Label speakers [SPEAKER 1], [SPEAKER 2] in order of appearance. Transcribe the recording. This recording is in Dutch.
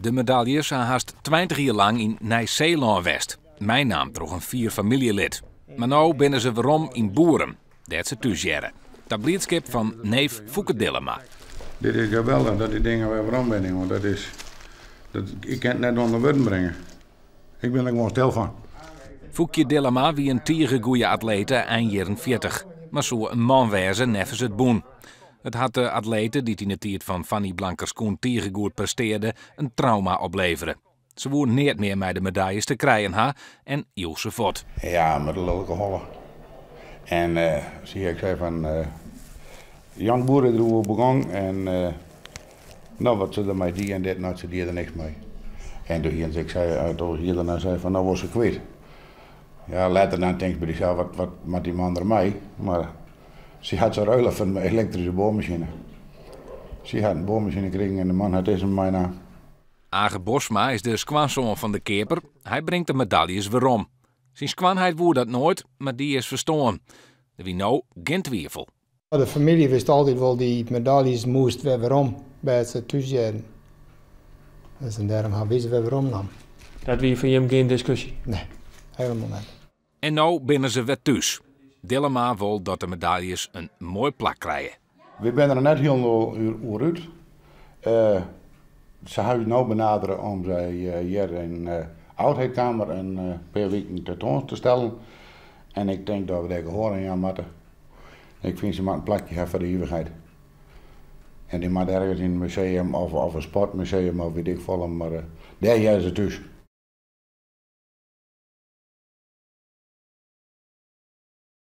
[SPEAKER 1] De medailles zijn haast 20 jaar lang in Nieuw-Zeeland west. Mijn naam droeg een 4 familielid. Maar nu binnen ze weerom in Boeren. Dat ze thuis jaren. Dat blijdschap van neef Fouke Dillema.
[SPEAKER 2] Dit is geweldig dat die dingen weer waarom ben, want ik kan het net onder woorden brengen. Ik ben er gewoon stil van.
[SPEAKER 1] Fouke Dillema wie een tiergegoeie atlete eind jaren 40. Maar zo een man wezen neffens het boen. Het had de atleten die in de tijd van Fanny Blankers-Koen tiergegoed presteerde een trauma opleveren. Ze woeren niet meer met de medailles te krijgen en hield ze voort.
[SPEAKER 2] Ja, met een lelijke holle. En zie ik zei van Jan Boeren er begon en nou wat ze ermee die en dit, nou ze die er niks mee. En toen hier daarna zei van nou was ze kwijt. Ja, later dan denk ik bij zichzelf wat met die man ermee, maar ze had zo'n ruilen van een elektrische boormachine. Ze had een boormachine gekregen en de man had deze mij na.
[SPEAKER 1] Age Bosma is de skwanzoon van de keeper. Hij brengt de medailles weerom. Zijn skwanheid woer dat nooit, maar die is verstoren. Er wie nou geen twijfel.
[SPEAKER 3] De familie wist altijd wel die medailles moest weer weerom bij het thuisjaren. Dus en daarom hebben ze weer weerom nam.
[SPEAKER 4] Dat wie voor hem geen discussie?
[SPEAKER 3] Nee, helemaal niet.
[SPEAKER 1] En nou binnen ze weer thuis. Dillema wil dat de medailles een mooi plak krijgen.
[SPEAKER 2] We zijn er net heel uur uit. Ze hebben nu benaderen om zij hier in de oudheidkamer een paar weken tentoon te stellen. En ik denk dat we daar gehoor aan moeten. Ik vind ze maar een plakje hebben voor de eeuwigheid. En die moet ergens in een museum of een sportmuseum of weet ik veel, maar daar is ze thuis.